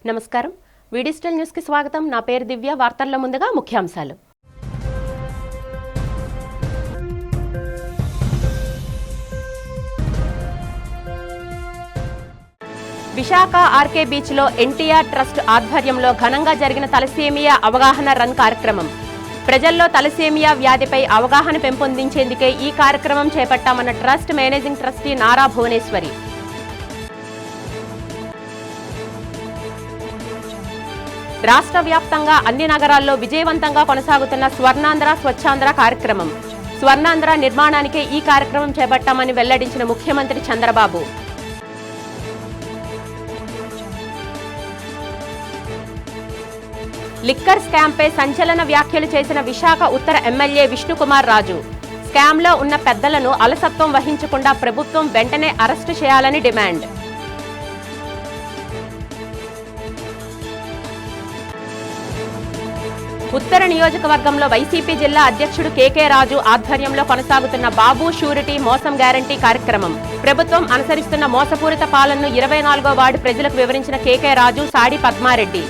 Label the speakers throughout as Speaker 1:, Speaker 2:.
Speaker 1: నమస్కారం. వీడిజిటల్ న్యూస్ కి స్వాగతం. నా పేరు దివ్య. వార్తల్లో ముందుగా ముఖ్యాంశాలు. విశాఖ ఆర్కే బీచ్ లో ఎన్టీఆర్ ట్రస్ట్ ఆధ్వర్యంలో ఘనంగా జరిగిన తలసేమియా అవగాహన రన్ కార్యక్రమం. ప్రజల్లో తలసేమియా వ్యాధిపై అవగాహన పెంపొందించేందుకే ఈ కార్యక్రమం చేపట్టామన్న trust managing trustee Nara Bhuvaneshwari. రాష్ట్ర వ్యాప్తంగా అన్ని నగరాల్లో విజయవంతంగా కొనసాగుతున్న స్వర్ణాంధ్ర స్వచ్ఛాంధ్ర కార్యక్రమం. స్వర్ణాంధ్ర నిర్మాణానికే ఈ కార్యక్రమం చేపట్టామని వెల్లడించిన ముఖ్యమంత్రి చంద్రబాబు. లిక్కర్ స్కామ్పై సంచలన వ్యాఖ్యలు చేసిన విశాఖ ఉత్తర ఎమ్మెల్యే విష్ణుకుమార్ రాజు. స్కామ్లో ఉన్న పెద్దలను అలసత్వం వహించకుండా ప్రభుత్వం వెంటనే అరెస్టు చేయాలని డిమాండ్. ఉత్తర నియోజకవర్గంలో వైసీపీ జిల్లా అధ్యక్షుడు కేకే రాజు ఆధ్వర్యంలో కొనసాగుతున్న బాబు షూరిటీ మోసం గ్యారంటీ కార్యక్రమం. ప్రభుత్వం అనుసరిస్తున్న మోసపూరిత పాలనను 24వ వార్డు ప్రజలకు వివరించిన కేకే రాజు, సాడి పద్మారెడ్డి.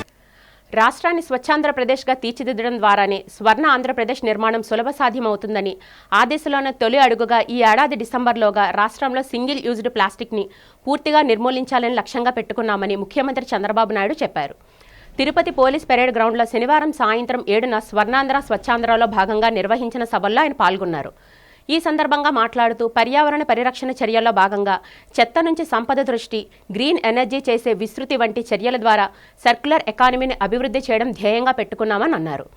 Speaker 1: రాష్ట్రాన్ని స్వచ్ఛాంధ్రప్రదేశ్గా తీర్చిదిద్దడం ద్వారానే స్వర్ణ ఆంధ్రప్రదేశ్ నిర్మాణం సులభ సాధ్యమవుతుందని ఆ దిశలోనే తొలి అడుగుగా ఈ ఏడాది డిసెంబర్లోగా రాష్ట్రంలో సింగిల్ యూజ్డ్ ప్లాస్టిక్ని పూర్తిగా నిర్మూలించాలని లక్ష్యంగా పెట్టుకున్నామని ముఖ్యమంత్రి చంద్రబాబు నాయుడు చెప్పారు. తిరుపతి పోలీస్ పెరేడ్ గ్రౌండ్లో శనివారం సాయంత్రం 7న స్వర్ణాంధ్ర స్వచ్ఛాంధ్రలో భాగంగా నిర్వహించిన సభల్లో ఆయన పాల్గొన్నారు. ఈ సందర్భంగా మాట్లాడుతూ పర్యావరణ పరిరక్షణ చర్యల్లో భాగంగా చెత్త నుంచి సంపద దృష్టి, గ్రీన్ ఎనర్జీ చేసే విస్తృతి వంటి చర్యల ద్వారా సర్క్యులర్ ఎకానమీని అభివృద్ధి చేయడం ధ్యేయంగా పెట్టుకున్నామని అన్నారు.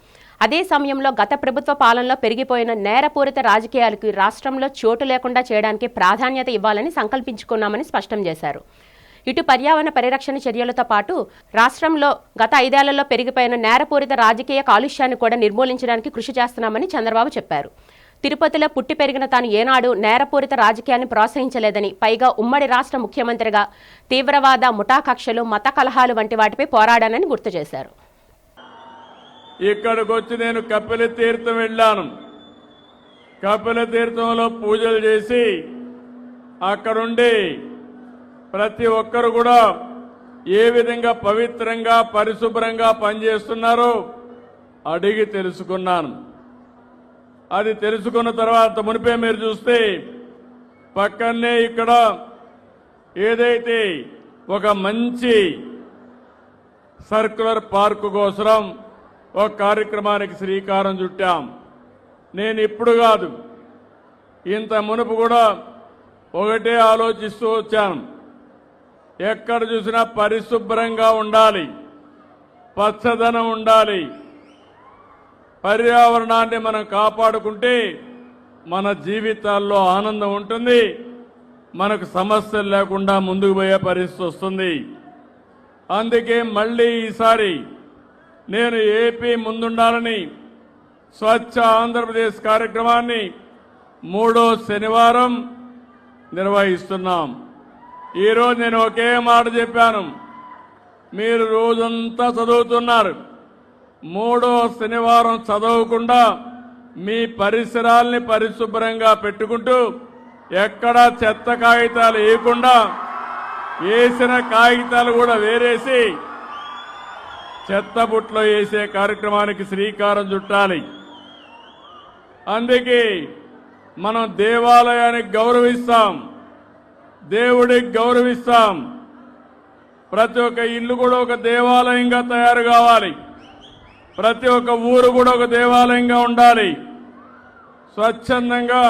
Speaker 1: అదే సమయంలో గత ప్రభుత్వ పాలనలో పెరిగిపోయిన నేరపూరిత రాజకీయాలకు రాష్ట్రంలో చోటు లేకుండా చేయడానికి ప్రాధాన్యత ఇవ్వాలని సంకల్పించుకున్నామని స్పష్టం చేశారు. ఇటు పర్యావరణ పరిరక్షణ చర్యలతో పాటు రాష్ట్రంలో గత 5 ఏళ్లలో పెరిగిపోయిన నేరపూరిత రాజకీయ కాలుష్యాన్ని కూడా నిర్మూలించడానికి కృషి చేస్తున్నామని చంద్రబాబు చెప్పారు. తిరుపతిలో పుట్టి పెరిగిన తాను ఏనాడు నేరపూరిత రాజకీయాన్ని ప్రోత్సహించలేదని, పైగా ఉమ్మడి రాష్ట్ర ముఖ్యమంత్రిగా తీవ్రవాద, ముఠా కక్షలు, మత కలహాలు వంటి వాటిపై పోరాడానని గుర్తు చేశారు.
Speaker 2: ఇక్కడికి వచ్చి నేను కపిల తీర్థం వెళ్ళాను. కపిల తీర్థంలో పూజలు చేసి అక్కడుండి ప్రతి ఒక్కరు కూడా ఏ విధంగా పవిత్రంగా పరిశుభ్రంగా పనిచేస్తున్నారో అడిగి తెలుసుకున్నాను. అది తెలుసుకున్న తర్వాత మునిపే మీరు చూస్తే పక్కనే ఇక్కడ ఏదైతే ఒక మంచి సర్క్యులర్ పార్కు కోసం ఒక కార్యక్రమానికి శ్రీకారం చుట్టాం. నేను ఇప్పుడు కాదు, ఇంత మునుపు కూడా ఒకటే ఆలోచిస్తూ వచ్చాను. ఎక్కడ చూసినా పరిశుభ్రంగా ఉండాలి, పచ్చదనం ఉండాలి. పర్యావరణాన్ని మనం కాపాడుకుంటే మన జీవితాల్లో ఆనందం ఉంటుంది, మనకు సమస్యలు లేకుండా ముందుకు పోయే పరిస్థితి వస్తుంది. అందుకే మళ్ళీ ఈసారి నేను ఏపీ ముందుండాలని స్వచ్ఛ ఆంధ్రప్రదేశ్ కార్యక్రమాన్ని 3వ శనివారం నిర్వహిస్తున్నాం. ఈరోజు నేను ఒకే మాట చెప్పాను, మీరు రోజంతా చదువుతున్నారు, 3వ శనివారం చదవకుండా మీ పరిసరాల్ని పరిశుభ్రంగా పెట్టుకుంటూ ఎక్కడా చెత్త కాగితాలు వేయకుండా వేసిన కాగితాలు కూడా వేరేసి చెత్త బుట్టలో వేసే కార్యక్రమానికి శ్రీకారం చుట్టాలి. అందుకే మనం దేవాలయానికి గౌరవిస్తాం, దేవుడికి గౌరవిస్తాం. ప్రతి ఒక్క ఇల్లు కూడా ఒక దేవాలయంగా తయారు కావాలి, ప్రతి ఒక్క ఊరు కూడా ఒక దేవాలయంగా ఉండాలి. స్వచ్ఛందంగా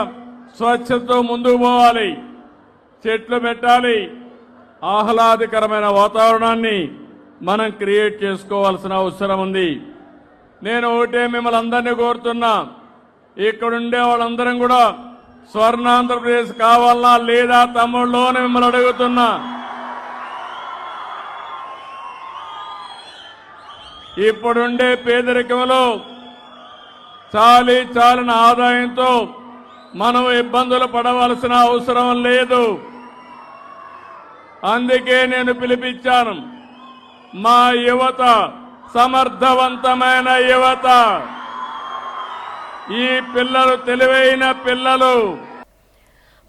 Speaker 2: స్వచ్ఛతతో ముందుకు పోవాలి, చెట్లు పెట్టాలి, ఆహ్లాదకరమైన వాతావరణాన్ని మనం క్రియేట్ చేసుకోవాల్సిన అవసరం ఉంది. నేను ఒకటే మిమ్మల్ని అందరినీ కోరుతున్నా, ఇక్కడుండే వాళ్ళందరం కూడా స్వర్ణాంధ్రప్రదేశ్ కావాలనా లేదా తమ్ముళ్ళు అని మిమ్మల్ని అడుగుతున్నా. ఇప్పుడుండే పేదరికంలో చాలిన ఆదాయంతో మనం ఇబ్బందులు పడవలసిన అవసరం లేదు. అందుకే నేను పిలిపించాను, మా యువత సమర్థవంతమైన యువత, ఈ పిల్లలు తెలివైన పిల్లలు.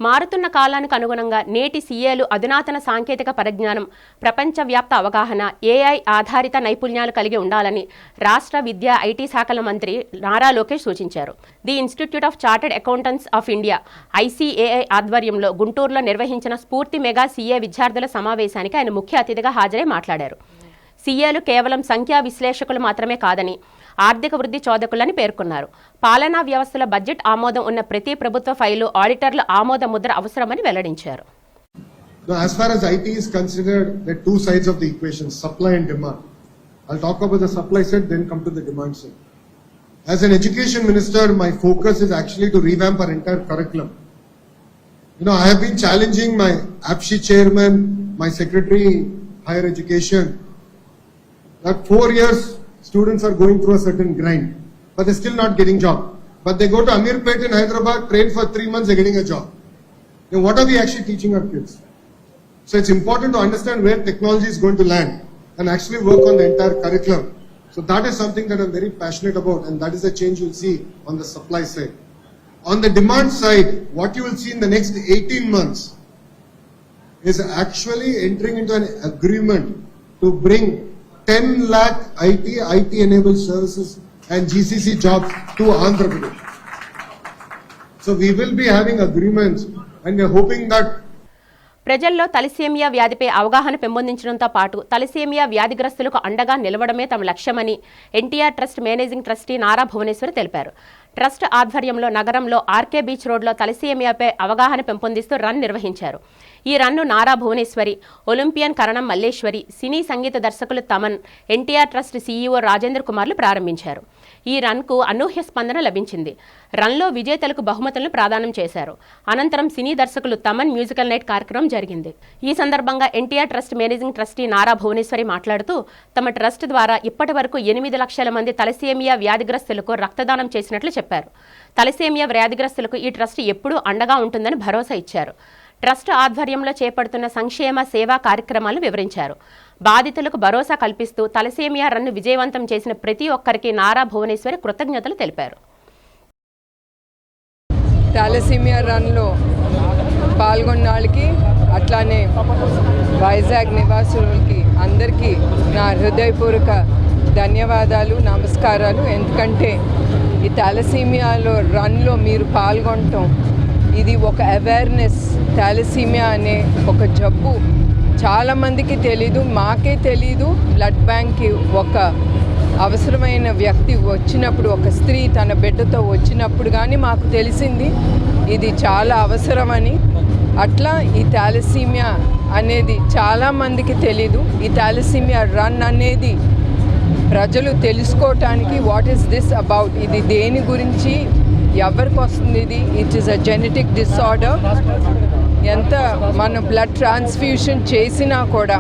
Speaker 1: మారుతున్న కాలానికి అనుగుణంగా నేటి సీఏలు అధునాతన సాంకేతిక పరిజ్ఞానం, ప్రపంచవ్యాప్త అవగాహన, ఏఐ ఆధారిత నైపుణ్యాలు కలిగి ఉండాలని రాష్ట్ర విద్యా ఐటీ శాఖల మంత్రి నారా లోకేష్ సూచించారు. The institute of chartered accountants of India ICAI ఆధ్వర్యంలో గుంటూరులో నిర్వహించిన స్ఫూర్తి మెగా సీఏ విద్యార్థుల సమావేశానికి ఆయన ముఖ్య అతిథిగా హాజరై మాట్లాడారు. సీఏలు కేవలం సంఖ్యా విశ్లేషకులు మాత్రమే కాదని ఆర్థిక వృద్ధి చోదకులని పేర్కొన్నారు. పాలనా వ్యవస్థల బడ్జెట్ ఆమోదం ఉన్న ప్రతి ప్రభుత్వ ఫైలు ఆడిటర్ల ఆమోద ముద్ర అవసరమని వెల్లడించారు.
Speaker 3: As far as IT is considered, there are two sides of the equation, supply and demand. I'll talk about the supply side, then come to the demand side. As an education minister, my focus is actually to revamp our entire curriculum. I have been challenging my APSHI chairman, my secretary, higher education, that 4 years students are going through a certain grind, but they're still not getting job. But they go to Amirpet in Hyderabad, train for 3 months, they're getting a job. Then what are we actually teaching our kids? So it's important to understand where technology is going to land and actually work on the entire curriculum. So that is something that I'm very passionate about, and that is a change you'll see on the supply side. On the demand side, what you will see in the next 18 months is actually entering into an agreement to bring 10 lakh IT-enabled services and GCC jobs to Andhra Pradesh. So we will be having agreements, and we are hoping that
Speaker 1: ప్రజల్లో thalassaemia వ్యాధిపై అవగాహన పెంపొందించడంతో పాటు thalassaemia వ్యాధిగ్రస్తులకు అండగా నిలవడమే తమ లక్ష్యమని NTR trust managing trustee Nara Bhuvaneshwari తెలిపారు. ట్రస్ట్ ఆధ్వర్యంలో నగరంలో ఆర్కే బీచ్ రోడ్లో తలసేమియాపై అవగాహన పెంపొందిస్తూ రన్ నిర్వహించారు. ఈ రన్ను నారా భువనేశ్వరి, ఒలింపియన్ కరణం మల్లేశ్వరి, సినీ సంగీత దర్శకులు తమన్, ఎన్టీఆర్ ట్రస్ట్ CEO రాజేంద్ర కుమార్లు ప్రారంభించారు. ఈ రన్కు అనూహ్య స్పందన లభించింది. రన్లో విజేతలకు బహుమతులను ప్రదానం చేశారు. అనంతరం సినీ దర్శకులు తమన్ మ్యూజికల్ నైట్ కార్యక్రమం జరిగింది. ఈ సందర్భంగా NTR trust managing trustee Nara Bhuvaneshwari మాట్లాడుతూ తమ ట్రస్ట్ ద్వారా ఇప్పటి వరకు 8 లక్షల మంది తలసేమియా వ్యాధిగ్రస్తులకు రక్తదానం చేసినట్లు చెప్పారు. తలసేమియా వ్యాధిగ్రస్తులకు ఈ ట్రస్ట్ ఎప్పుడూ అండగా ఉంటుందని భరోసా ఇచ్చారు. ట్రస్ట్ ఆధ్వర్యంలో చేపడుతున్న సంక్షేమ సేవా కార్యక్రమాలను వివరించారు. బాధితులకు భరోసా కల్పిస్తూ తలసేమియా రన్ను విజయవంతం చేసిన ప్రతి ఒక్కరికి నారా భువనేశ్వరి కృతజ్ఞతలు తెలిపారు.
Speaker 4: థాలసీమియా రన్లో పాల్గొన్న వాళ్ళకి అట్లానే వైజాగ్ నివాసులకి అందరికీ నా హృదయపూర్వక ధన్యవాదాలు, నమస్కారాలు. ఎందుకంటే ఈ థాలసీమియాలో రన్లో మీరు పాల్గొనటం ఇది ఒక అవేర్నెస్. థాలసీమియా అనే ఒక జబ్బు చాలామందికి తెలీదు, మాకే తెలీదు. బ్లడ్ బ్యాంక్కి ఒక అవసరమైన వ్యక్తి వచ్చినప్పుడు, ఒక స్త్రీ తన బిడ్డతో వచ్చినప్పుడు కానీ మాకు తెలిసింది ఇది చాలా అవసరమని. అట్లా ఈ థాలసీమియా అనేది చాలామందికి తెలీదు. ఈ థాలసీమియా రన్ అనేది ప్రజలు తెలుసుకోవటానికి వాట్ ఈస్ దిస్ అబౌట్, ఇది దేని గురించి, ఎవరికి వస్తుంది ఇది, it is a genetic disorder. ఎంత మనం బ్లడ్ ట్రాన్స్ఫ్యూషన్ చేసినా కూడా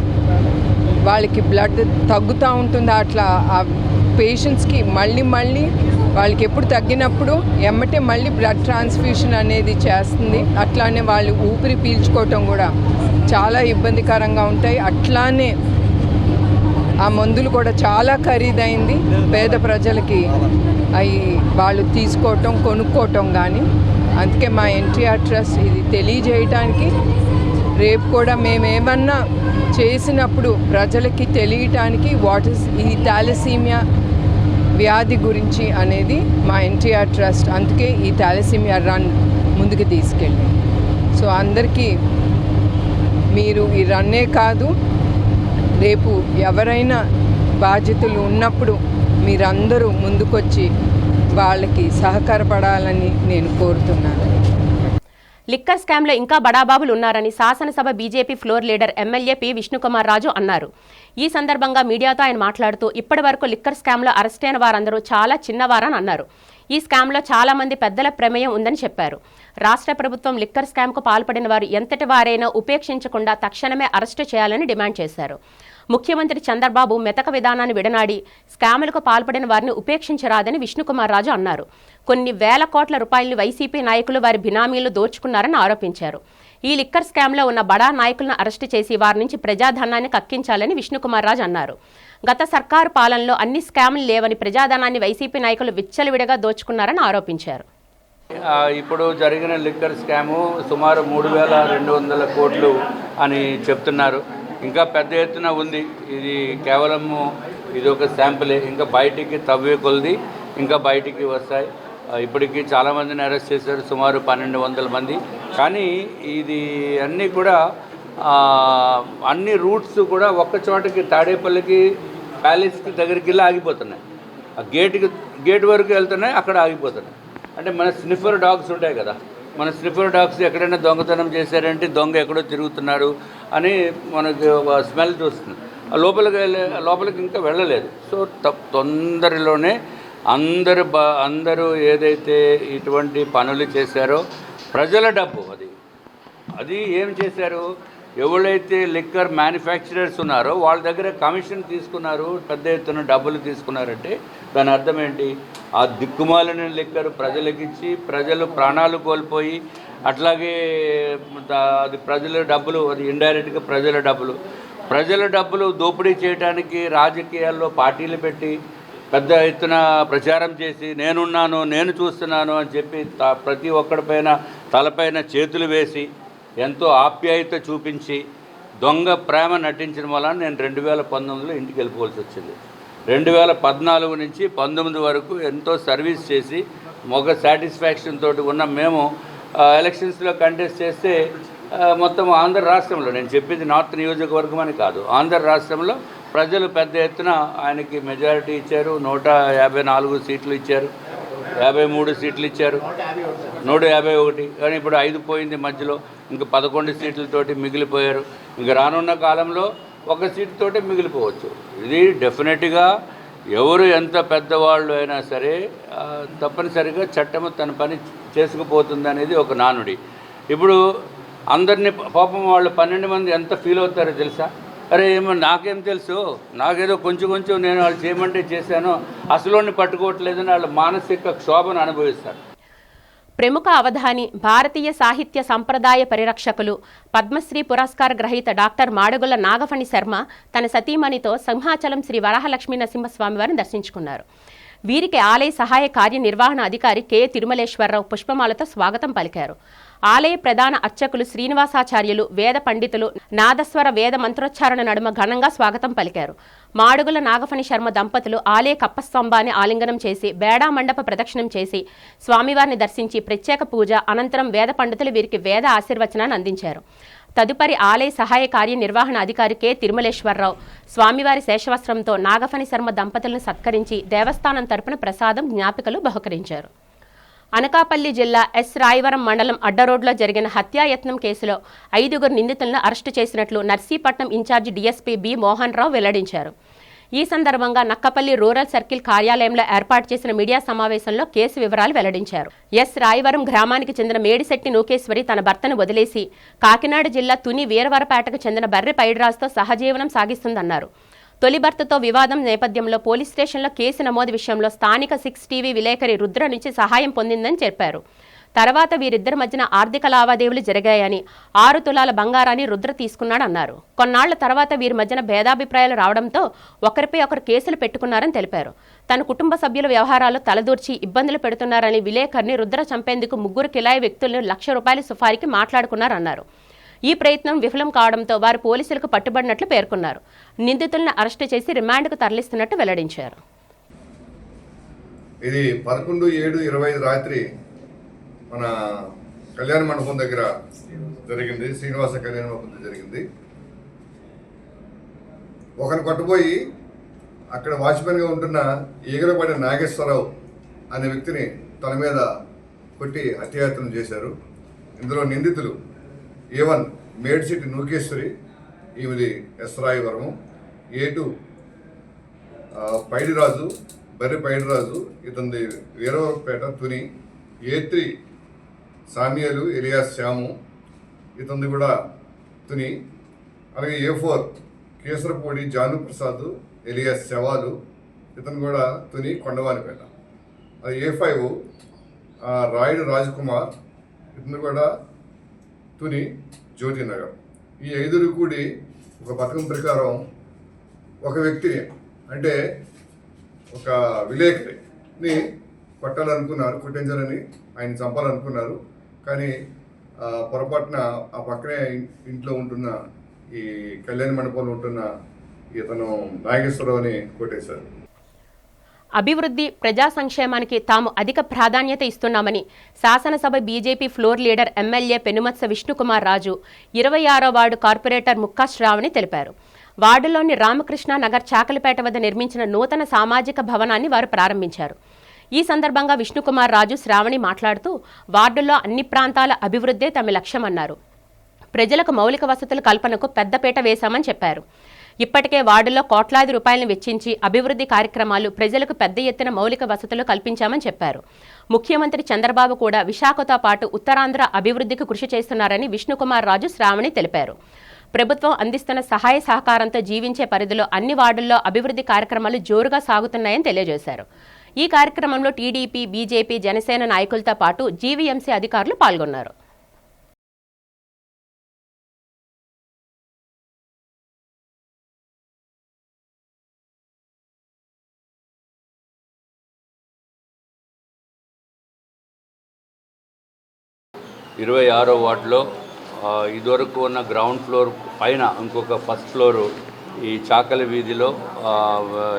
Speaker 4: వాళ్ళకి బ్లడ్ తగ్గుతూ ఉంటుంది. అట్లా ఆ పేషెంట్స్కి మళ్ళీ వాళ్ళకి ఎప్పుడు తగ్గినప్పుడు ఎమ్మటే మళ్ళీ బ్లడ్ ట్రాన్స్ఫ్యూషన్ అనేది చేస్తుంది. అట్లానే వాళ్ళు ఊపిరి పీల్చుకోవటం కూడా చాలా ఇబ్బందికరంగా ఉంటాయి. అట్లానే ఆ మందులు కూడా చాలా ఖరీదైంది. పేద ప్రజలకి అవి వాళ్ళు తీసుకోవటం, కొనుక్కోవటం కానీ. అందుకే మా ఎన్టీఆర్ ట్రస్ట్ ఇది తెలియజేయటానికి, రేపు కూడా మేమేమన్నా చేసినప్పుడు ప్రజలకి తెలియటానికి వాట్ ఈస్ ఈ థాలసీమియా వ్యాధి గురించి అనేది మా ఎన్టీఆర్ ట్రస్ట్. అందుకే ఈ థాలసీమియా రన్ ముందుకు తీసుకెళ్ళి. సో అందరికీ మీరు ఈ రన్నే కాదు, రేపు ఎవరైనా బాధ్యతలు ఉన్నప్పుడు మీరందరూ ముందుకొచ్చి వాళ్ళకి సహకారపడాలని నేను కోరుతున్నాను.
Speaker 1: లిక్కర్ స్కామ్లో ఇంకా బడాబాబులు ఉన్నారని శాసనసభ BJP floor leader MLA P Vishnukumar Raju అన్నారు. ఈ సందర్భంగా మీడియాతో ఆయన మాట్లాడుతూ ఇప్పటి వరకు లిక్కర్ స్కామ్లో అరెస్టైన వారందరూ చాలా చిన్నవారని అన్నారు. ఈ స్కామ్లో చాలా మంది పెద్దల ప్రమేయం ఉందని చెప్పారు. రాష్ట్ర ప్రభుత్వం లిక్కర్ స్కామ్కు పాల్పడిన వారు ఎంతటి వారైనా ఉపేక్షించకుండా తక్షణమే అరెస్టు చేయాలని డిమాండ్ చేశారు. ముఖ్యమంత్రి చంద్రబాబు మెతక విధానాన్ని విడనాడి స్కాములకు పాల్పడిన వారిని ఉపేక్షించరాదని విష్ణుకుమార్ రాజు అన్నారు. కొన్ని వేల కోట్ల రూపాయలను వైసీపీ నాయకులు వారి బినామీలు దోచుకున్నారని ఆరోపించారు. ఈ లిక్కర్ స్కామ్లో ఉన్న బడా నాయకులను అరెస్టు చేసి వారి నుంచి ప్రజాధనాన్ని కక్కించాలని విష్ణుకుమార్ రాజు అన్నారు. గత సర్కారు పాలనలో అన్ని స్కాములు లేవని, ప్రజాధనాన్ని వైసీపీ నాయకులు విచ్చలవిడిగా దోచుకున్నారని ఆరోపించారు.
Speaker 5: ఇప్పుడు జరిగిన లిక్కర్ స్కాము సుమారు 3,200 కోట్లు అని చెప్తున్నారు. ఇంకా పెద్ద ఎత్తున ఉంది. ఇది కేవలము ఇది ఒక శాంపులే. ఇంకా బయటికి తవ్వే కొలది ఇంకా బయటికి వస్తాయి. ఇప్పటికీ చాలామందిని అరెస్ట్ చేశారు, సుమారు 1,200 మంది. కానీ ఇది అన్నీ కూడా అన్ని రూట్స్ కూడా ఒక్క చోటకి తాడేపల్లికి ప్యాలెస్కి దగ్గరికి వెళ్ళి ఆగిపోతున్నాయి. ఆ గేట్ వరకు వెళ్తున్నాయి, అక్కడ ఆగిపోతున్నాయి. అంటే మన స్నిఫర్ డాగ్స్ ఉంటాయి కదా, మన స్నిఫర్ డాగ్స్ ఎక్కడైనా దొంగతనం చేశారంటే దొంగ ఎక్కడో తిరుగుతున్నారు అని మనకి ఒక స్మెల్ చూస్తుంది. లోపలికి ఇంకా వెళ్ళలేదు. సో తొందరలోనే అందరూ ఏదైతే ఇటువంటి పనులు చేశారో ప్రజల డబ్బు అది ఏం చేశారు, ఎవరైతే లిక్కర్ మ్యానుఫ్యాక్చరర్స్ ఉన్నారో వాళ్ళ దగ్గర కమిషన్ తీసుకున్నారు, పెద్ద ఎత్తున డబ్బులు తీసుకున్నారంటే దాని అర్థం ఏంటి? ఆ దిక్కుమాలిన లిక్కర్ ప్రజలకిచ్చి ప్రజలు ప్రాణాలు కోల్పోయి, అట్లాగే అది ప్రజల డబ్బులు, అది ఇండైరెక్ట్గా ప్రజల డబ్బులు దోపిడీ చేయడానికి రాజకీయాల్లో పార్టీలు పెట్టి పెద్ద ఎత్తున ప్రచారం చేసి నేనున్నాను, నేను చూస్తున్నాను అని చెప్పి ప్రతి ఒక్కడిపైన తలపైన చేతులు వేసి ఎంతో ఆప్యాయత చూపించి దొంగ ప్రేమ నటించిన వలన నేను 2019లో ఇంటికి వెళ్ళిపోవాల్సి వచ్చింది. 2014 నుంచి 19 వరకు ఎంతో సర్వీస్ చేసి ఒక సాటిస్ఫాక్షన్ తోటి ఉన్న మేము ఎలక్షన్స్లో కంటెస్ట్ చేస్తే మొత్తం ఆంధ్ర రాష్ట్రంలో, నేను చెప్పింది నార్త్ నియోజకవర్గం అని కాదు, ఆంధ్ర రాష్ట్రంలో ప్రజలు పెద్ద ఎత్తున ఆయనకి మెజారిటీ ఇచ్చారు. 154 సీట్లు ఇచ్చారు, 53 సీట్లు ఇచ్చారు, 151. కానీ ఇప్పుడు 5 పోయింది మధ్యలో, ఇంకా 11 సీట్లతోటి మిగిలిపోయారు. ఇంకా రానున్న కాలంలో 1 సీటుతోటి మిగిలిపోవచ్చు. ఇది డెఫినెట్గా ఎవరు ఎంత పెద్దవాళ్ళు అయినా సరే తప్పనిసరిగా చట్టము తన పని చేసుకుపోతుంది అనేది ఒక నానుడి. ఇప్పుడు అందరినీ పాపం వాళ్ళు 12 మంది ఎంత ఫీల్ అవుతారో తెలుసా? అరే ఏమో నాకేం తెలుసు, నాకేదో కొంచెం నేను వాళ్ళు చేయమంటే చేశాను, అసలు పట్టుకోవట్లేదని వాళ్ళు మానసిక క్షోభను అనుభవిస్తారు.
Speaker 1: ప్రముఖ అవధాని, భారతీయ సాహిత్య సంప్రదాయ పరిరక్షకులు, పద్మశ్రీ పురస్కార గ్రహీత డాక్టర్ మాడుగుల నాగఫణి శర్మ తన సతీమణితో సింహాచలం శ్రీ వరాహలక్ష్మీ నరసింహస్వామి వారిని దర్శించుకున్నారు. వీరికి ఆలయ సహాయ కార్యనిర్వహణ అధికారి కె తిరుమలేశ్వరరావు పుష్పమాలతో స్వాగతం పలికారు. ఆలయ ప్రధాన అర్చకులు శ్రీనివాసాచార్యులు, వేద పండితులు నాదస్వర వేద మంత్రోచ్చారణ నడుమ ఘనంగా స్వాగతం పలికారు. మాడుగుల నాగఫణి శర్మ దంపతులు ఆలయ కప్పస్తంభాన్ని ఆలింగనం చేసి బేడా మండప ప్రదక్షిణం చేసి స్వామివారిని దర్శించి ప్రత్యేక పూజ అనంతరం వేద పండితులు వీరికి వేద ఆశీర్వచనాన్ని అందించారు. తదుపరి ఆలయ సహాయ కార్యనిర్వహణ అధికారి కె తిరుమలేశ్వరరావు స్వామివారి శేషవస్త్రంతో నాగఫణి శర్మ దంపతులను సత్కరించి దేవస్థానం తరపున ప్రసాదం, జ్ఞాపికలు బహుకరించారు. అనకాపల్లి జిల్లా ఎస్ రాయవరం మండలం అడ్డరోడ్లో జరిగిన హత్యాయత్నం కేసులో 5 నిందితులను అరెస్టు చేసినట్లు Narsipatnam incharge DSP B Mohan Rao వెల్లడించారు. ఈ సందర్భంగా నక్కపల్లి రూరల్ సర్కిల్ కార్యాలయంలో ఏర్పాటు చేసిన మీడియా సమావేశంలో కేసు వివరాలు వెల్లడించారు. ఎస్ రాయవరం గ్రామానికి చెందిన మేడిశెట్టి నూకేశ్వరి తన భర్తను వదిలేసి కాకినాడ జిల్లా తుని వీరవరపేటకు చెందిన బర్రె పైడిరాజుతో సహజీవనం సాగిస్తుందన్నారు. తొలి భర్తతో వివాదం నేపథ్యంలో పోలీస్ స్టేషన్లో కేసు నమోదు విషయంలో స్థానిక 6 టీవీ విలేకరి రుద్ర నుంచి సహాయం పొందిందని చెప్పారు. తర్వాత వీరిద్దరి మధ్యన ఆర్థిక లావాదేవీలు జరిగాయని, 6 తులాల బంగారాన్ని రుద్ర తీసుకున్నాడన్నారు. కొన్నాళ్ల తర్వాత వీరి మధ్యన భేదాభిప్రాయాలు రావడంతో ఒకరిపై ఒకరు కేసులు పెట్టుకున్నారని తెలిపారు. తన కుటుంబ సభ్యుల వ్యవహారాలు తలదూర్చి ఇబ్బందులు పెడుతున్నారని విలేకరిని రుద్ర చంపేందుకు 3 కిలాయి వ్యక్తులను ₹1,00,000 సుఫారీకి మాట్లాడుకున్నారన్నారు. ఈ ప్రయత్నం విఫలం కావడంతో వారు పోలీసులకు పట్టుబడినట్లు పేర్కొన్నారు. నిందితులను అరెస్టు చేసి రిమాండ్కు తరలిస్తున్నట్టు వెల్లడించారు.
Speaker 6: ఇది 11/7/25 రాత్రి మన కళ్యాణ మండపం దగ్గర జరిగింది. శ్రీనివాస కళ్యాణ మండపం జరిగింది. ఒకరిని కొట్టుపోయి అక్కడ వాచ్మెన్గా ఉంటున్న ఈగలపడి నాగేశ్వరరావు అనే వ్యక్తిని తన మీద కొట్టి హత్యాయత్నం చేశారు. ఇందులో నిందితులు A1 మేడిశెట్టి నూకేశ్వరి, ఈమెది ఎస్ రాయవరము, A2 పైడిరాజు, బర్రె పైడిరాజు, ఇతనిది వీరవరపేట తుని, A3 సామ్యాలు ఎలియాస్ శ్యాము, ఇతనిది కూడా తుని, అలాగే A4 కేసరపూడి జానుప్రసాద్ ఎలియాస్ శవాలు, ఇతను కూడా తుని కొండవానిపేట. అది A5 రాయుడు రాజ్కుమార్, ఇతను కూడా తుని జ్యోతినగర్. ఈ 5 కూడి ఒక పథకం ప్రకారం ఒక వ్యక్తిని, అంటే ఒక విలేకరిని కొట్టాలనుకున్నారు, కొట్టించాలని ఆయన చంపాలనుకున్నారు. కానీ పొరపాటున ఆ పక్కనే ఇంట్లో ఉంటున్న ఈ కళ్యాణ మండపంలో ఉంటున్న ఇతను నాగేశ్వరరావుని కొట్టేశారు.
Speaker 1: అభివృద్ధి, ప్రజా సంక్షేమానికి తాము అధిక ప్రాధాన్యత ఇస్తున్నామని శాసనసభ BJP floor leader MLA Penumatsa Vishnukumar Raju 26వ వార్డు కార్పొరేటర్ ముక్కా శ్రావణి తెలిపారు. వార్డులోని రామకృష్ణ నగర్ చాకలిపేట వద్ద నిర్మించిన నూతన సామాజిక భవనాన్ని వారు ప్రారంభించారు. ఈ సందర్భంగా విష్ణుకుమార్ రాజు శ్రావణి మాట్లాడుతూ వార్డుల్లో అన్ని ప్రాంతాల అభివృద్ధే తమ లక్ష్యమన్నారు. ప్రజలకు మౌలిక వసతుల కల్పనకు పెద్దపీట వేశామని చెప్పారు. ఇప్పటికే వార్డుల్లో కోట్లాది రూపాయలను వెచ్చించి అభివృద్ధి కార్యక్రమాలు, ప్రజలకు పెద్ద ఎత్తున మౌలిక వసతులు కల్పించామని చెప్పారు. ముఖ్యమంత్రి చంద్రబాబు కూడా విశాఖతో పాటు ఉత్తరాంధ్ర అభివృద్ధికి కృషి చేస్తున్నారని విష్ణుకుమార్ రాజు శ్రావణి తెలిపారు. ప్రభుత్వం అందిస్తున్న సహాయ సహకారంతో జీవించే పరిధిలో అన్ని వార్డుల్లో అభివృద్ధి కార్యక్రమాలు జోరుగా సాగుతున్నాయని తెలియజేశారు. ఈ కార్యక్రమంలో టీడీపీ, బీజేపీ, జనసేన నాయకులతో పాటు జీవీఎంసీ అధికారులు పాల్గొన్నారు.
Speaker 5: ఇరవై 26వ వార్డులో ఇదివరకు ఉన్న గ్రౌండ్ ఫ్లోర్ పైన ఇంకొక ఫస్ట్ ఫ్లోరు ఈ చాకలి వీధిలో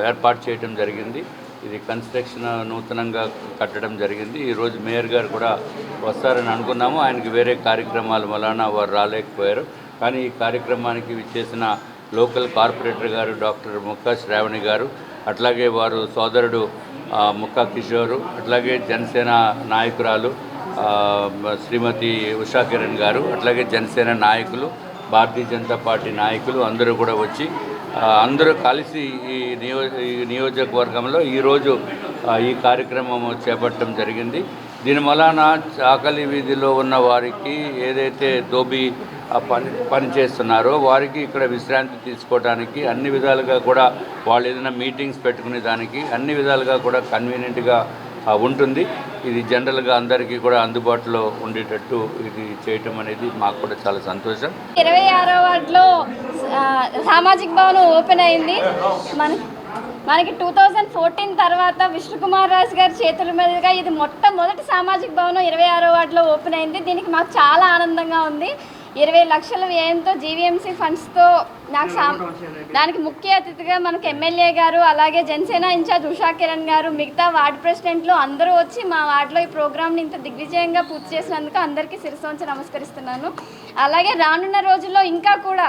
Speaker 5: ఏర్పాటు చేయడం జరిగింది. ఇది కన్స్ట్రక్షన్ నూతనంగా కట్టడం జరిగింది. ఈరోజు మేయర్ గారు కూడా వస్తారని అనుకున్నాము. ఆయనకి వేరే కార్యక్రమాల వలన వారు రాలేకపోయారు. కానీ ఈ కార్యక్రమానికి విచ్చేసిన లోకల్ కార్పొరేటర్ గారు డాక్టర్ ముక్కా శ్రావణి గారు, అట్లాగే వారు సోదరుడు ముక్కా కిషోరు, అట్లాగే జనసేన నాయకురాలు శ్రీమతి ఉషా కిరణ్ గారు, అట్లాగే జనసేన నాయకులు, భారతీయ జనతా పార్టీ నాయకులు అందరూ కూడా వచ్చి అందరూ కలిసి ఈ నియోజకవర్గంలో ఈరోజు ఈ కార్యక్రమం చేపట్టడం జరిగింది. దీని వలన చాకలి వీధిలో ఉన్న వారికి ఏదైతే దోబీ పని చేస్తున్నారో వారికి ఇక్కడ విశ్రాంతి తీసుకోవడానికి అన్ని విధాలుగా కూడా వాళ్ళు ఏదైనా మీటింగ్స్ పెట్టుకునే దానికి అన్ని విధాలుగా కూడా కన్వీనియంట్గా ఉంటుంది. ఇది జనరల్గా అందరికీ కూడా అందుబాటులో ఉండేటట్టు ఇది చేయటం అనేది మాకు కూడా చాలా సంతోషం.
Speaker 7: 26వ వార్డులో సామాజిక భవనం ఓపెన్ అయింది. మనకి 2014 తర్వాత విష్ణుకుమార్ రాజు గారి చేతుల మీదుగా ఇది మొట్టమొదటి సామాజిక భవనం 26వ వార్డులో ఓపెన్ అయింది. దీనికి మాకు చాలా ఆనందంగా ఉంది. 20 లక్షల వ్యయంతో జీవీఎంసీ ఫండ్స్తో దానికి ముఖ్య అతిథిగా మనకు ఎమ్మెల్యే గారు, అలాగే జనసేన ఇన్ఛార్జ్ ఉషా కిరణ్ గారు, మిగతా వార్డు ప్రెసిడెంట్లు అందరూ వచ్చి మా వార్డులో ఈ ప్రోగ్రామ్ని ఇంత దిగ్విజయంగా పూర్తి చేసినందుకు అందరికీ శిరస్సు వంచి నమస్కరిస్తున్నాను. అలాగే రానున్న రోజుల్లో ఇంకా కూడా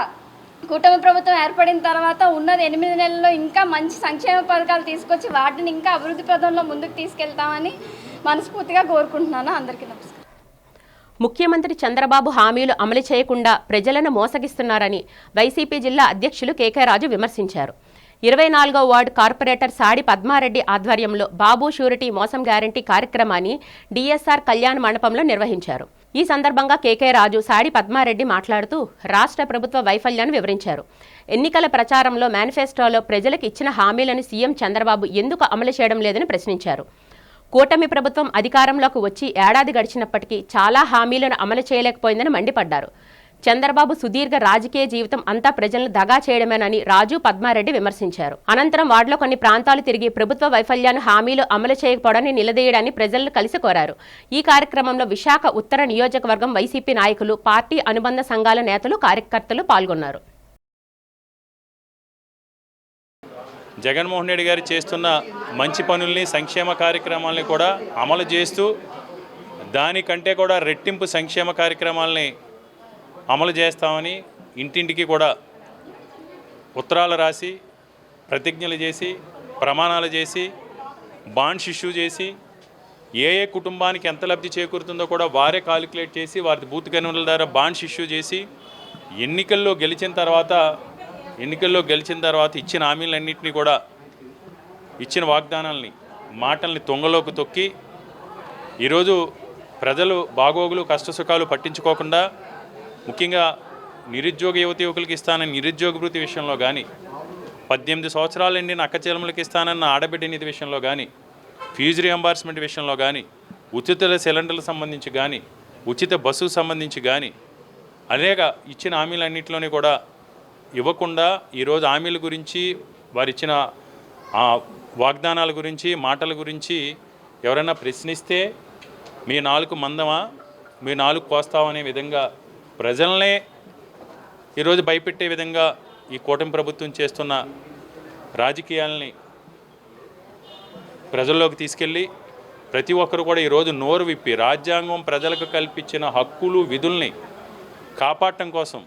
Speaker 7: కూటమి ప్రభుత్వం ఏర్పడిన తర్వాత ఉన్నది 8 నెలల్లో ఇంకా మంచి సంక్షేమ పథకాలు తీసుకొచ్చి వాటిని ఇంకా అభివృద్ధి పథంలో ముందుకు తీసుకెళ్తామని మనస్ఫూర్తిగా కోరుకుంటున్నాను. అందరికీ నమస్కారం.
Speaker 1: ముఖ్యమంత్రి చంద్రబాబు హామీలు అమలు చేయకుండా ప్రజలను మోసగిస్తున్నారని వైసీపీ జిల్లా అధ్యక్షులు కేకే రాజు విమర్శించారు. 24వ వార్డు కార్పొరేటర్ సాడి పద్మారెడ్డి ఆధ్వర్యంలో బాబు షూరిటీ మోసం గ్యారంటీ కార్యక్రమాన్ని డిఎస్ఆర్ కళ్యాణ మండపంలో నిర్వహించారు. ఈ సందర్భంగా కేకే రాజు, సాడి పద్మారెడ్డి మాట్లాడుతూ రాష్ట్ర ప్రభుత్వ వైఫల్యాన్ని వివరించారు. ఎన్నికల ప్రచారంలో మేనిఫెస్టోలో ప్రజలకు ఇచ్చిన హామీలను సీఎం చంద్రబాబు ఎందుకు అమలు చేయడం లేదని ప్రశ్నించారు. కూటమి ప్రభుత్వం అధికారంలోకి వచ్చి ఏడాది గడిచినప్పటికీ చాలా హామీలను అమలు చేయలేకపోయిందని మండిపడ్డారు. చంద్రబాబు సుదీర్ఘ రాజకీయ జీవితం అంతా ప్రజలను దగా చేయడమేనని రాజు, పద్మారెడ్డి విమర్శించారు. అనంతరం వార్డులో కొన్ని ప్రాంతాలు తిరిగి ప్రభుత్వ వైఫల్యాన్ని, హామీలు అమలు చేయకపోవడాన్ని నిలదీయడాన్ని ప్రజలను కలిసి కోరారు. ఈ కార్యక్రమంలో విశాఖ ఉత్తర నియోజకవర్గం వైసీపీ నాయకులు, పార్టీ అనుబంధ సంఘాల నేతలు, కార్యకర్తలు పాల్గొన్నారు.
Speaker 8: జగన్మోహన్ రెడ్డి గారు చేస్తున్న మంచి పనుల్ని, సంక్షేమ కార్యక్రమాలని కూడా అమలు చేస్తూ దానికంటే కూడా రెట్టింపు సంక్షేమ కార్యక్రమాలని అమలు చేస్తామని ఇంటింటికి కూడా ఉత్తరాలు రాసి, ప్రతిజ్ఞలు చేసి, ప్రమాణాలు చేసి, బాండ్స్ ఇష్యూ చేసి, ఏ కుటుంబానికి ఎంత లబ్ధి చేకూరుతుందో కూడా వారే కాలిక్యులేట్ చేసి వారి బూత్ కన్వీనర్ల ద్వారా బాండ్స్ ఇష్యూ చేసి ఎన్నికల్లో గెలిచిన తర్వాత ఇచ్చిన హామీలన్నింటినీ కూడా, ఇచ్చిన వాగ్దానాలని, మాటల్ని తొంగలోకి తొక్కి ఈరోజు ప్రజలు బాగోగులు, కష్టసుఖాలు పట్టించుకోకుండా, ముఖ్యంగా నిరుద్యోగ యువకులకి ఇస్తానని నిరుద్యోగ భృతి విషయంలో కానీ, 18 సంవత్సరాలు నిండిన అక్కచెల్లెములకి ఇస్తానన్న ఆడబిడ్డ నిధి విషయంలో కానీ, ఫీజు రియంబర్స్మెంట్ విషయంలో కానీ, ఉచిత సిలిండర్లకు సంబంధించి కానీ, ఉచిత బస్సుకు సంబంధించి కానీ అనేక ఇచ్చిన హామీలన్నింటిలోని కూడా ఇవ్వకుండా ఈరోజు హామీల గురించి, వారిచ్చిన వాగ్దానాల గురించి, మాటల గురించి ఎవరైనా ప్రశ్నిస్తే మీ నాలుగు మందమా, మీ నాలుగు కోస్తామనే విధంగా ప్రజలనే ఈరోజు భయపెట్టే విధంగా ఈ కూటమి ప్రభుత్వం చేస్తున్న రాజకీయాలని ప్రజల్లోకి తీసుకెళ్ళి ప్రతి ఒక్కరు కూడా ఈరోజు నోరు విప్పి రాజ్యాంగం ప్రజలకు కల్పించిన హక్కులు విధుల్ని కాపాడటం కోసం,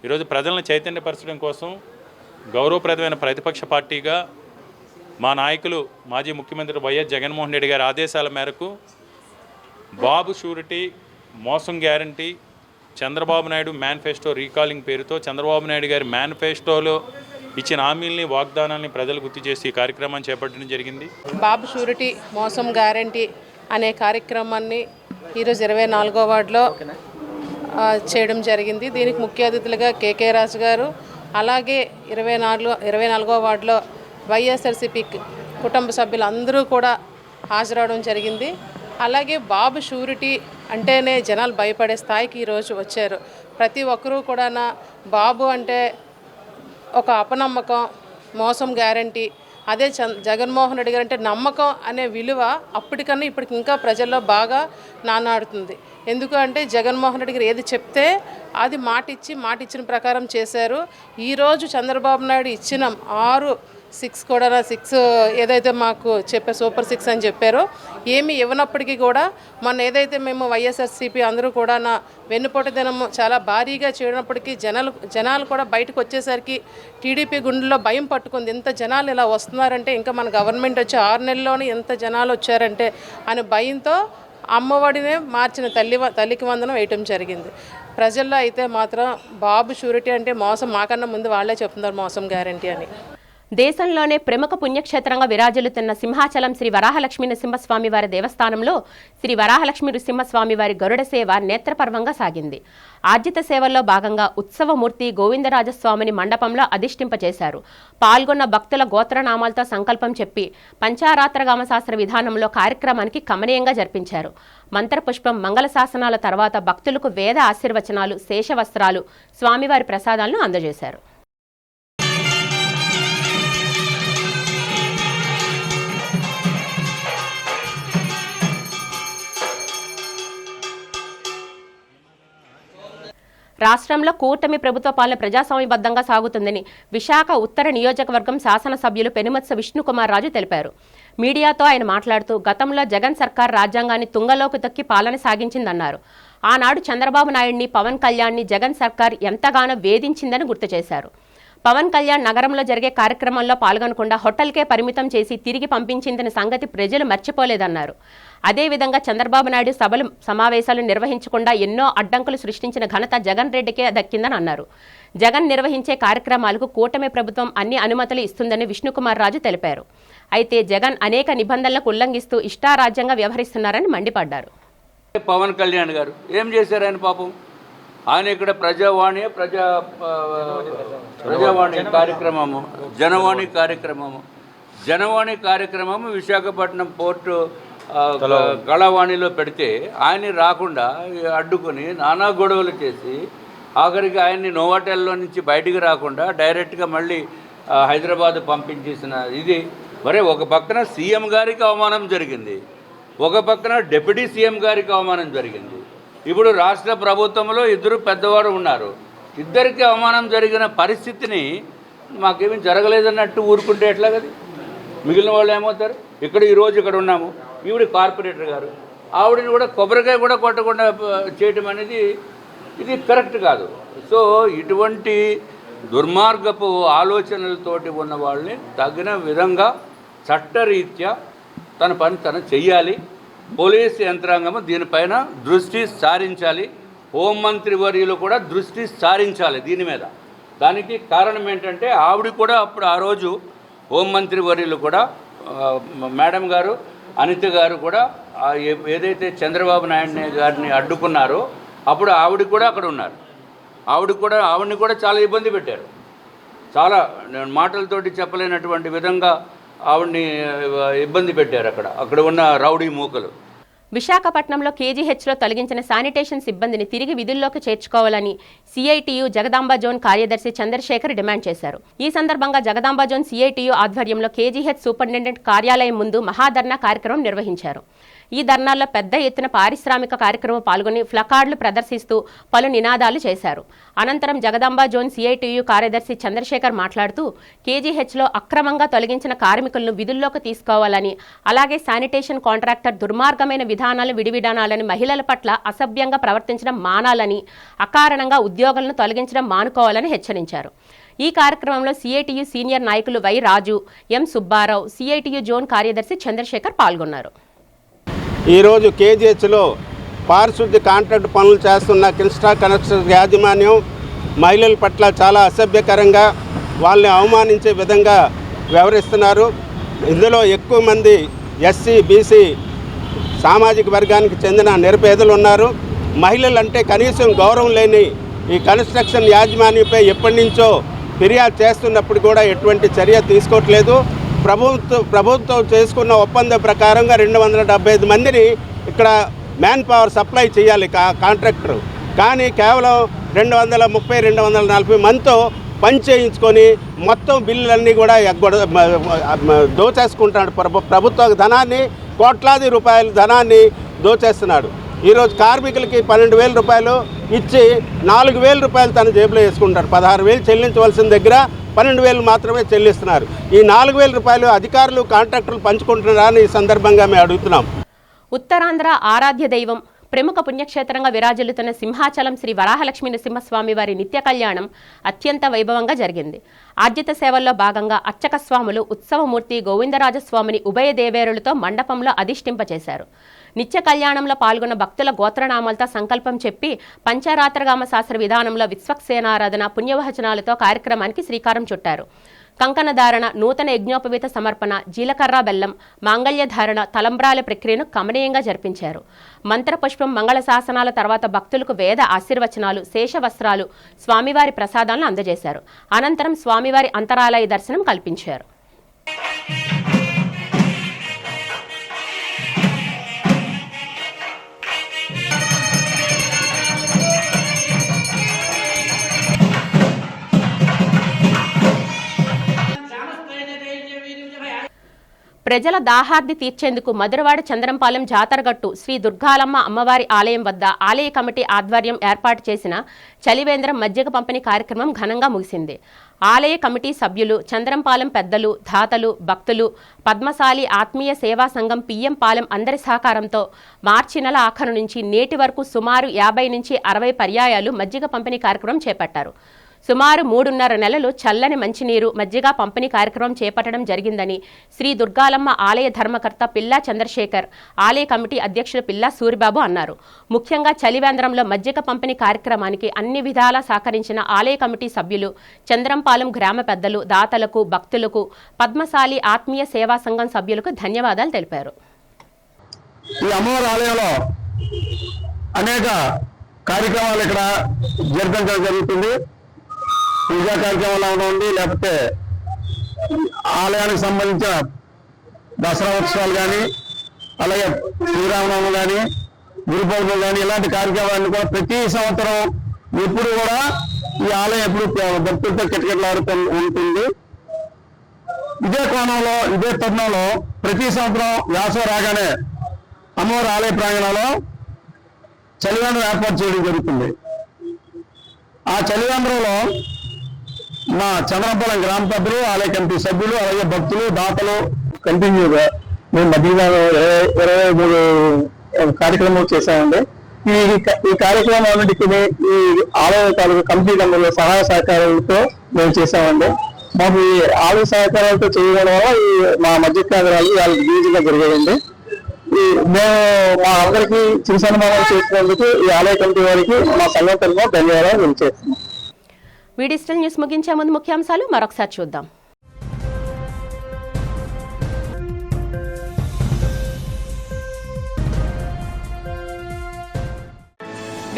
Speaker 8: ఈరోజు ప్రజలను చైతన్యపరచడం కోసం గౌరవప్రదమైన ప్రతిపక్ష పార్టీగా మా నాయకులు మాజీ ముఖ్యమంత్రి వైఎస్ జగన్మోహన్ రెడ్డి గారి ఆదేశాల మేరకు బాబు షూరిటీ, మోసం guarantee, Chandrababu Naidu manifesto recalling పేరుతో చంద్రబాబు నాయుడు గారి మేనిఫెస్టోలో ఇచ్చిన హామీల్ని, వాగ్దానాల్ని ప్రజలు గుర్తు చేసి ఈ కార్యక్రమాన్ని చేపట్టడం జరిగింది.
Speaker 9: బాబు షూరిటీ మోసం గ్యారంటీ అనే కార్యక్రమాన్ని ఈరోజు 24వ వార్డులో చేయడం జరిగింది. దీనికి ముఖ్య అతిథులుగా కేకే రాజు గారు, అలాగే 24వ వార్డులో వైఎస్ఆర్సీపీ కుటుంబ సభ్యులు అందరూ కూడా హాజరవడం జరిగింది. అలాగే బాబు షూరిటీ అంటేనే జనాలు భయపడే స్థాయికి ఈరోజు వచ్చారు. ప్రతి ఒక్కరూ కూడా బాబు అంటే ఒక అపనమ్మకం, మోసం గ్యారంటీ. అదే జగన్మోహన్ రెడ్డి గారు అంటే నమ్మకం అనే విలువ అప్పటికన్నా ఇప్పటికి ఇంకా ప్రజల్లో బాగా నానాడుతుంది. ఎందుకు అంటే జగన్మోహన్ రెడ్డి గారు ఏది చెప్తే అది మాట ఇచ్చిన ప్రకారం చేశారు. ఈరోజు చంద్రబాబు నాయుడు ఇచ్చిన 6 కూడా 6 ఏదైతే మాకు సూపర్ 6 అని చెప్పారో ఏమి ఇవ్వనప్పటికీ కూడా మొన్న ఏదైతే మేము వైఎస్ఆర్సీపీ అందరూ కూడా వెన్నుపోటు దినం చాలా భారీగా చేయనప్పటికీ జనాలు కూడా బయటకు వచ్చేసరికి టీడీపీ గుండెల్లో భయం పట్టుకుంది. ఇంత జనాలు ఇలా వస్తున్నారంటే, ఇంకా మన గవర్నమెంట్ వచ్చి 6 నెలల్లోనే ఎంత జనాలు వచ్చారంటే అని భయంతో అమ్మఒడినే మార్చిన తల్లికి వందనం వేయటం జరిగింది. ప్రజల్లో అయితే మాత్రం బాబు షూరిటీ అంటే మోసం, మాకన్నా ముందు వాళ్ళే చెప్తున్నారు మోసం గ్యారంటీ అని.
Speaker 1: దేశంలోనే ప్రముఖ పుణ్యక్షేత్రంగా విరాజిల్లుతున్న సింహాచలం శ్రీ వరాహలక్ష్మీ నృసింహస్వామి వారి దేవస్థానంలో శ్రీ వరాహలక్ష్మీ నృసింహస్వామి వారి గరుడ సేవ నేత్రపర్వంగా సాగింది. ఆర్జిత సేవల్లో భాగంగా ఉత్సవమూర్తి గోవిందరాజస్వామిని మండపంలో అధిష్ఠింపచేశారు. పాల్గొన్న భక్తుల గోత్రనామాలతో సంకల్పం చెప్పి పంచారాత్రగామ శాస్త్ర విధానంలో కార్యక్రమానికి కమనీయంగా జరిపించారు. మంత్రపుష్పం, మంగళ శాసనాల తర్వాత భక్తులకు వేద ఆశీర్వచనాలు, శేషవస్త్రాలు, స్వామివారి ప్రసాదాలను అందజేశారు. రాష్ట్రంలో కూటమి ప్రభుత్వ పాలన ప్రజాస్వామ్యబద్ధంగా సాగుతుందని విశాఖ ఉత్తర నియోజకవర్గం శాసనసభ్యులు పెనుమత్స విష్ణుకుమార్ రాజు తెలిపారు. మీడియాతో ఆయన మాట్లాడుతూ గతంలో జగన్ సర్కార్ రాజ్యాంగాన్ని తుంగలోకి తొక్కి పాలన సాగించిందన్నారు. ఆనాడు చంద్రబాబు నాయుడిని, పవన్ కళ్యాణ్ని జగన్ సర్కార్ ఎంతగానో వేధించిందని గుర్తు చేశారు. పవన్ కళ్యాణ్ నగరంలో జరిగే కార్యక్రమంలో పాల్గొనకుండా హోటల్కే పరిమితం చేసి తిరిగి పంపించిందన్న సంగతి ప్రజలు మర్చిపోలేదన్నారు. అదేవిధంగా చంద్రబాబు నాయుడు సభలు, సమావేశాలు నిర్వహించకుండా ఎన్నో అడ్డంకులు సృష్టించిన ఘనత జగన్ రెడ్డికే దక్కిందని అన్నారు. జగన్ నిర్వహించే కార్యక్రమాలకు కూటమి ప్రభుత్వం అన్ని అనుమతులు ఇస్తుందని విష్ణుకుమార్ రాజు తెలిపారు. అయితే జగన్ అనేక నిబంధనలకు ఉల్లంఘిస్తూ ఇష్టారాజ్యంగా వ్యవహరిస్తున్నారని మండిపడ్డారు.
Speaker 5: పవన్ కళ్యాణ్ గారు ఏం చేశారు? ఆయన పాపం ఆయన ఇక్కడ ప్రజావాణి కార్యక్రమము, జనవాణి కార్యక్రమము విశాఖపట్నం పోర్టు కళావాణిలో పెడితే ఆయన రాకుండా అడ్డుకొని నానా గొడవలు చేసి ఆఖరికి ఆయన్ని నోవాటెల్లో నుంచి బయటికి రాకుండా డైరెక్ట్గా మళ్ళీ హైదరాబాద్ పంపించేసిన ఇది. మరి ఒక పక్కన సీఎం గారికి అవమానం జరిగింది, ఒక పక్కన డిప్యూటీ సీఎం గారికి అవమానం జరిగింది. ఇప్పుడు రాష్ట్ర ప్రభుత్వంలో ఇద్దరు పెద్దవారు ఉన్నారు. ఇద్దరికి అవమానం జరిగిన పరిస్థితిని మాకేమీ జరగలేదన్నట్టు ఊరుకుంటే ఎట్లా కదా? మిగిలిన వాళ్ళు ఏమవుతారు? ఈరోజు ఇక్కడ ఉన్నాము, ఈవిడ కార్పొరేటర్ గారు, ఆవిడని కూడా కొబ్బరికాయ కూడా కొట్టకుండా చేయటం అనేది ఇది కరెక్ట్ కాదు. సో ఇటువంటి దుర్మార్గపు ఆలోచనలతోటి ఉన్న వాళ్ళని తగిన విధంగా చట్టరీత్యా తన పని తను చెయ్యాలి. పోలీసు యంత్రాంగము దీనిపైన దృష్టి సారించాలి. హోంమంత్రి వర్యులు కూడా దృష్టి సారించాలి దీని మీద. దానికి కారణం ఏంటంటే ఆవిడ కూడా అప్పుడు ఆ రోజు హోంమంత్రి వర్యులు కూడా మేడం గారు, అనిత గారు కూడా ఏదైతే చంద్రబాబు నాయుడు గారిని అడ్డుకున్నారో అప్పుడు ఆవిడ కూడా అక్కడ ఉన్నారు. ఆవిడని కూడా చాలా ఇబ్బంది పెట్టారు. చాలా మాటలతోటి చెప్పలేనటువంటి విధంగా ఆవిడ్ని ఇబ్బంది పెట్టారు అక్కడ ఉన్న రౌడీ మూకలు.
Speaker 1: విశాఖపట్నంలో కేజీహెచ్లో తొలగించిన శానిటేషన్ సిబ్బందిని తిరిగి విధుల్లోకి చేర్చుకోవాలని సిఐటియు జగదాంబ జోన్ కార్యదర్శి చంద్రశేఖర్ డిమాండ్ చేశారు. ఈ సందర్భంగా జగదాంబ జోన్ సిఐటియు ఆధ్వర్యంలో కేజీహెచ్ సూపరింటెండెంట్ కార్యాలయం ముందు మహాధర్నా కార్యక్రమం నిర్వహించారు. ఈ ధర్నాల్లో పెద్ద ఎత్తున పారిశ్రామిక కార్యక్రమం పాల్గొని ప్లకార్డులు ప్రదర్శిస్తూ పలు నినాదాలు చేశారు. అనంతరం జగదాంబ జోన్ సిఐటియు కార్యదర్శి చంద్రశేఖర్ మాట్లాడుతూ కేజీహెచ్లో అక్రమంగా తొలగించిన కార్మికులను విధుల్లోకి తీసుకోవాలని, అలాగే శానిటేషన్ కాంట్రాక్టర్ దుర్మార్గమైన విధానాలు విడివిధానాలని, మహిళల పట్ల అసభ్యంగా ప్రవర్తించడం మానాలని, అకారణంగా ఉద్యోగులను తొలగించడం మానుకోవాలని హెచ్చరించారు. ఈ కార్యక్రమంలో సిఐటియు సీనియర్ నాయకులు Y Raju, M Subbarao, CITU zone కార్యదర్శి చంద్రశేఖర్ పాల్గొన్నారు.
Speaker 10: ఈరోజు కేజీహెచ్లో పారిశుద్ధ్య కాంట్రాక్ట్ పనులు చేస్తున్న కన్స్ట్రక్షన్ యాజమాన్యం మహిళల పట్ల చాలా అసభ్యకరంగా వాళ్ళని అవమానించే విధంగా వ్యవహరిస్తున్నారు. ఇందులో ఎక్కువ మంది ఎస్సీ, బీసీ సామాజిక వర్గానికి చెందిన నిరుపేదలు ఉన్నారు. మహిళలంటే కనీసం గౌరవం లేని ఈ కన్స్ట్రక్షన్ యాజమాన్యంపై ఎప్పటి నుంచో ఫిర్యాదు చేస్తున్నప్పుడు కూడా ఎటువంటి చర్య తీసుకోవట్లేదు. ప్రభుత్వం చేసుకున్న ఒప్పందం ప్రకారంగా 275 మందిని ఇక్కడ మ్యాన్ పవర్ సప్లై చేయాలి కాంట్రాక్టర్. కానీ కేవలం 230-240 మందితో పని చేయించుకొని మొత్తం బిల్లులన్నీ కూడా దోచేసుకుంటున్నాడు. ప్రభుత్వ ధనాన్ని, కోట్లాది రూపాయల ధనాన్ని దోచేస్తున్నాడు. ఈరోజు కార్మికులకి 12,000 రూపాయలు ఇచ్చి 4,000 రూపాయలు తన జేబులో వేసుకుంటారు. 16,000 చెల్లించవలసిన దగ్గర 12,000 మాత్రమే చెల్లిస్తున్నారు. ఈ 4,000 రూపాయలు అధికారులు, కాంట్రాక్టర్లు పంచుకుంటున్నారా అని ఈ సందర్భంగా మేము అడుగుతున్నాం.
Speaker 1: ఉత్తరాంధ్ర ఆరాధ్య దైవం, ప్రముఖ పుణ్యక్షేత్రంగా విరాజిల్లుతున్న సింహాచలం శ్రీ వరాహలక్ష్మీ నరసింహస్వామి వారి నిత్య కళ్యాణం అత్యంత వైభవంగా జరిగింది. ఆర్జిత సేవల్లో భాగంగా అర్చక స్వాములు ఉత్సవమూర్తి గోవిందరాజస్వామిని ఉభయ దేవేరులతో మండపంలో అధిష్ఠింపచేశారు. నిత్య కళ్యాణంలో పాల్గొన్న భక్తుల గోత్రనామాలతో సంకల్పం చెప్పి పంచరాత్రగామ శాస్త్ర విధానంలో విశ్వక్సేనారాధన, పుణ్యవచనాలతో కార్యక్రమానికి శ్రీకారం చుట్టారు. కంకణ ధారణ, నూతన యజ్ఞోపవీత సమర్పణ, జీలకర్ర బెల్లం, మాంగళ్య ధారణ, తలంబ్రాల ప్రక్రియను కమనీయంగా జరిపించారు. మంత్రపుష్పం, మంగళ శాసనాల తర్వాత భక్తులకు వేద ఆశీర్వచనాలు, శేష వస్త్రాలు, స్వామివారి ప్రసాదాలను అందజేశారు. అనంతరం స్వామివారి అంతరాలయ దర్శనం కల్పించారు. ప్రజల దాహార్ది తీర్చేందుకు మధురవాడ చంద్రంపాలెం జాతరగట్టు శ్రీ దుర్గాలమ్మ అమ్మవారి ఆలయం వద్ద ఆలయ కమిటీ ఆధ్వర్యం ఏర్పాటు చేసిన చలివేంద్రం మజ్జిగ పంపిణీ కార్యక్రమం ఘనంగా ముగిసింది. ఆలయ కమిటీ సభ్యులు, చంద్రంపాలెం పెద్దలు, దాతలు, భక్తులు, పద్మశాలి ఆత్మీయ సేవా సంఘం పిఎం పాలెం అందరి సహకారంతో మార్చి నెల ఆఖరు నుంచి నేటి వరకు సుమారు 50 నుంచి 60 పర్యాయాలు మజ్జిగ పంపిణీ కార్యక్రమం చేపట్టారు. సుమారు 3.5 నెలలు చల్లని మంచినీరు, మజ్జిగ పంపిణీ కార్యక్రమం చేపట్టడం జరిగిందని శ్రీ దుర్గాలమ్మ ఆలయ ధర్మకర్త పిల్లా చంద్రశేఖర్, ఆలయ కమిటీ అధ్యక్షులు పిల్లా సూరిబాబు అన్నారు. ముఖ్యంగా చలివేంద్రంలో మజ్జిగ పంపిణీ కార్యక్రమానికి అన్ని విధాలా సహకరించిన ఆలయ కమిటీ సభ్యులు, చంద్రంపాలెం గ్రామ పెద్దలు, దాతలకు, భక్తులకు, పద్మశాలి ఆత్మీయ సేవా సంఘం సభ్యులకు ధన్యవాదాలు తెలిపారు.
Speaker 11: ఈ అమ్మవారి ఆలయంలో అనేక కార్యక్రమాలు ఇక్కడ జరిపించడం జరుగుతుంది. పూజా కార్యక్రమాలు ఉండి, లేకపోతే ఆలయానికి సంబంధించిన దసరా ఉత్సవాలు కానీ, అలాగే శ్రీరామనవమి కానీ, గురు పౌర్ణమి కానీ, ఇలాంటి కార్యక్రమాలను కూడా ప్రతి సంవత్సరం ఎప్పుడు కూడా ఈ ఆలయం ఎప్పుడు భక్తులతో కిటకిటలాడుతూ ఉంటుంది. ఇదే కోణంలో, ఇదే తరుణంలో ప్రతి సంవత్సరం వేసవి రాగానే అమ్మవారి ఆలయ ప్రాంగణంలో చలివేంద్రం ఏర్పాటు చేయడం జరుగుతుంది. ఆ చలివేంద్రంలో మా చంద్రంపాలెం గ్రామ పెద్దలు, ఆలయ కమిటీ సభ్యులు, అలాగే భక్తులు, దాతలు కంటిన్యూగా మేము మధ్యాహ్నం 23 కార్యక్రమాలు చేశామండి. ఈ కార్యక్రమాలన్నిటికీ ఈ ఆలయ కమిటీ మెంబర్ల సహాయ సహకారాలతో మేము చేశామండి. మాకు ఈ ఆలయ సహకారాలతో చేయడం వల్ల మా మధ్య కేంద్రాలు వాళ్ళకి ఈజీగా జరిగాయండి. మేము మా అందరికీ చిరు సన్మానాలు చేసినందుకు ఈ ఆలయ కమిటీ వారికి మా సంఘం తరఫున ధన్యవాదాలు తెలియజేస్తున్నాం.
Speaker 1: డిజిటల్ న్యూస్ ముగించే ముందు ముఖ్యాంశాలు మరొకసారి చూద్దాం.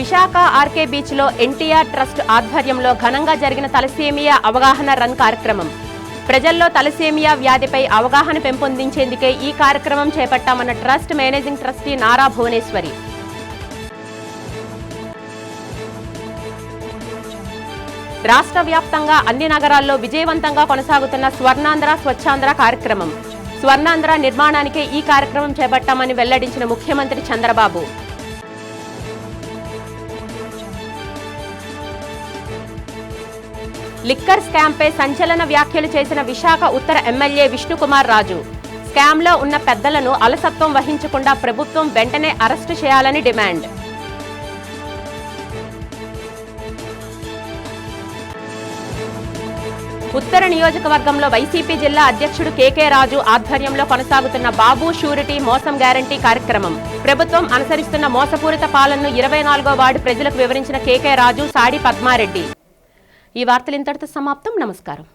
Speaker 1: విశాఖ ఆర్కే బీచ్లో ఎన్టీఆర్ ట్రస్ట్ ఆధ్వర్యంలో ఘనంగా జరిగిన తలసేమియా అవగాహన రన్ కార్యక్రమం. ప్రజల్లో తలసేమియా వ్యాధిపై అవగాహన పెంపొందించేందుకే ఈ కార్యక్రమం చేపట్టామన్న trust managing trustee Nara Bhuvaneshwari. రాష్ట్ర వ్యాప్తంగా అన్ని నగరాల్లో విజయవంతంగా కొనసాగుతున్న స్వర్ణాంధ్ర స్వచ్ఛాంధ్ర కార్యక్రమం. స్వర్ణాంధ్ర నిర్మాణానికే ఈ కార్యక్రమం చేపట్టామని వెల్లడించిన ముఖ్యమంత్రి చంద్రబాబు. లిక్కర్ స్కామ్పై సంచలన వ్యాఖ్యలు చేసిన విశాఖ ఉత్తర ఎమ్మెల్యే విష్ణుకుమార్ రాజు. స్కామ్లో ఉన్న పెద్దలను అలసత్వం వహించకుండా ప్రభుత్వం వెంటనే అరెస్టు చేయాలని డిమాండ్. ఉత్తర నియోజకవర్గంలో వైసీపీ జిల్లా అధ్యక్షుడు కేకే రాజు ఆధ్వర్యంలో కొనసాగుతున్న బాబు షూరిటీ మోసం గ్యారంటీ కార్యక్రమం. ప్రభుత్వం అనుసరిస్తున్న మోసపూరిత పాలనను 24వ వార్డు ప్రజలకు వివరించిన కేకే రాజు, సాడి పద్మారెడ్డి. ఈ వార్తలు ఇంతటితో సమాప్తం. నమస్కారం.